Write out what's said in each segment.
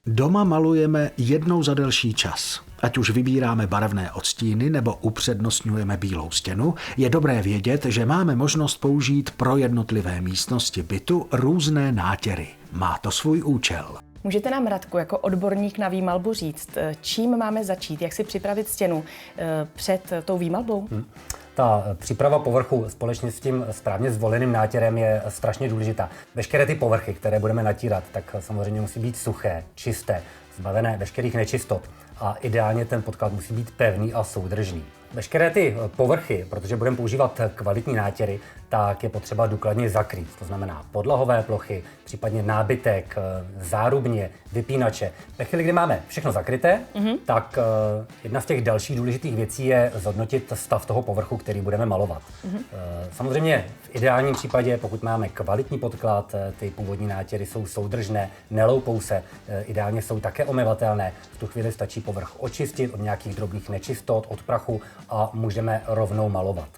Doma malujeme jednou za delší čas. Ať už vybíráme barevné odstíny nebo upřednostňujeme bílou stěnu, je dobré vědět, že máme možnost použít pro jednotlivé místnosti bytu různé nátěry. Má to svůj účel. Můžete nám, Radku, jako odborník na výmalbu říct, čím máme začít, jak si připravit stěnu před tou výmalbou? Ta příprava povrchu společně s tím správně zvoleným nátěrem je strašně důležitá. Veškeré ty povrchy, které budeme natírat, tak samozřejmě musí být suché, čisté, zbavené veškerých nečistot a ideálně ten podklad musí být pevný a soudržný. Veškeré ty povrchy, protože budeme používat kvalitní nátěry, tak je potřeba důkladně zakrýt. To znamená podlahové plochy, případně nábytek, zárubně, vypínače. Ve chvíli, kdy máme všechno zakryté, tak jedna z těch dalších důležitých věcí je zhodnotit stav toho povrchu, který budeme malovat. Samozřejmě v ideálním případě, pokud máme kvalitní podklad, ty původní nátěry jsou soudržné, neloupou se, ideálně jsou také omyvatelné. V tu chvíli stačí povrch očistit od nějakých drobných nečistot, od prachu a můžeme rovnou malovat.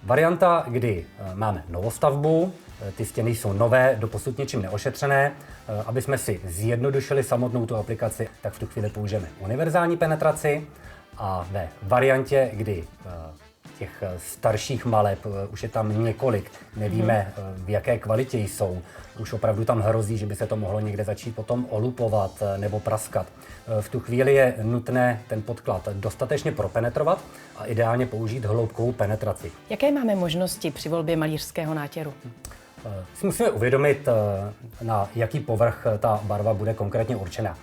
Varianta, kdy máme novostavbu, ty stěny jsou nové, doposud ničím neošetřené, aby jsme si zjednodušili samotnou tu aplikaci, tak v tu chvíli použijeme univerzální penetraci a ve variantě, kdy těch starších maleb už je tam několik, nevíme v jaké kvalitě jsou, už opravdu tam hrozí, že by se to mohlo někde začít potom olupovat nebo praskat. V tu chvíli je nutné ten podklad dostatečně propenetrovat a ideálně použít hloubkovou penetraci. Jaké máme možnosti při volbě malířského nátěru? Si musíme uvědomit, na jaký povrch ta barva bude konkrétně určena.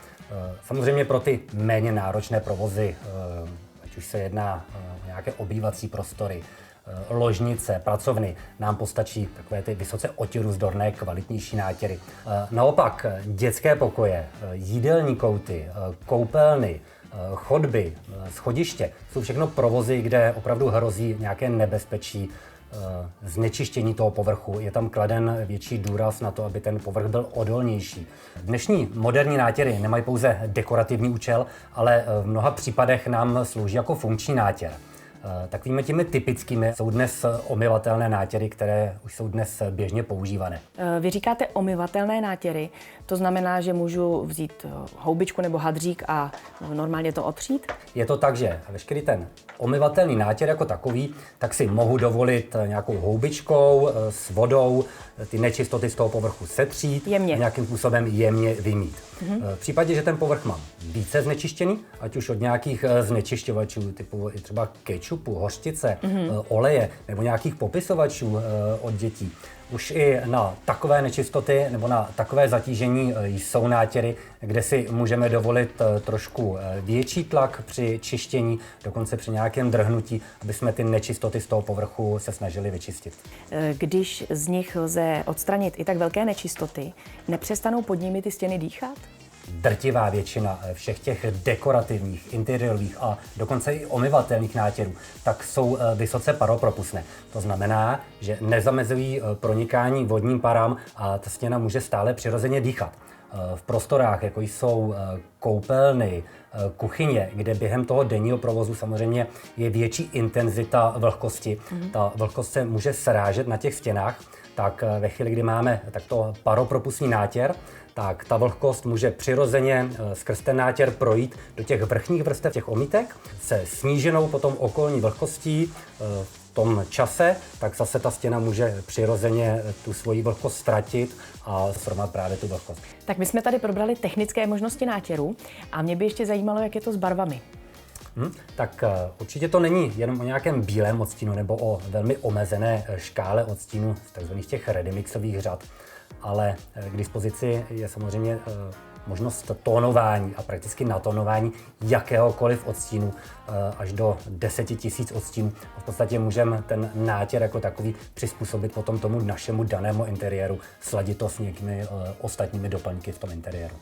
Samozřejmě pro ty méně náročné provozy, ať už se jedná o nějaké obývací prostory, ložnice, pracovny, nám postačí takové ty vysoce otěruzdorné, kvalitnější nátěry. Naopak dětské pokoje, jídelní kouty, koupelny, chodby, schodiště jsou všechno provozy, kde opravdu hrozí nějaké nebezpečí znečištění toho povrchu. Je tam kladen větší důraz na to, aby ten povrch byl odolnější. Dnešní moderní nátěry nemají pouze dekorativní účel, ale v mnoha případech nám slouží jako funkční nátěr. Takovými těmi typickými jsou dnes omyvatelné nátěry, které už jsou dnes běžně používané. Vy říkáte omyvatelné nátěry, to znamená, že můžu vzít houbičku nebo hadřík a normálně to otřít? Je to tak, že veškerý ten omyvatelný nátěr jako takový, tak si mohu dovolit nějakou houbičkou s vodou ty nečistoty z toho povrchu setřít a nějakým způsobem jemně vymýt. V případě, že ten povrch mám více znečištěný, ať už od nějakých znečišťovačů typu třeba kečupu, hořčice, oleje nebo nějakých popisovačů od dětí, už i na takové nečistoty nebo na takové zatížení jsou nátěry, kde si můžeme dovolit trošku větší tlak při čištění, dokonce při nějakém drhnutí, aby jsme ty nečistoty z toho povrchu se snažili vyčistit. Když z nich lze odstranit i tak velké nečistoty, nepřestanou pod nimi ty stěny dýchat? Drtivá většina všech těch dekorativních, interiérových a dokonce i omyvatelných nátěrů, tak jsou vysoce paropropustné. To znamená, že nezamezují pronikání vodním parám a ta stěna může stále přirozeně dýchat. V prostorách, jako jsou koupelny, kuchyně, kde během toho denního provozu samozřejmě je větší intenzita vlhkosti. Ta vlhkost se může srážet na těch stěnách, tak ve chvíli, kdy máme takto paropropustný nátěr, tak ta vlhkost může přirozeně skrz ten nátěr projít do těch vrchních vrstev těch omítek se sníženou potom okolní vlhkostí v tom čase, tak zase ta stěna může přirozeně tu svoji vlhkost ztratit a srovnat právě tu vlhkost. Tak my jsme tady probrali technické možnosti nátěru a mě by ještě zajímalo, jak je to s barvami. Tak určitě to není jenom o nějakém bílém odstínu nebo o velmi omezené škále odstínů z takzvaných těch redimixových řad, ale k dispozici je samozřejmě možnost tónování a prakticky natónování jakéhokoliv odstínu až do 10 000 odstínů. V podstatě můžeme ten nátěr jako takový přizpůsobit potom tomu našemu danému interiéru, sladit to s nějakými ostatními doplňky v tom interiéru.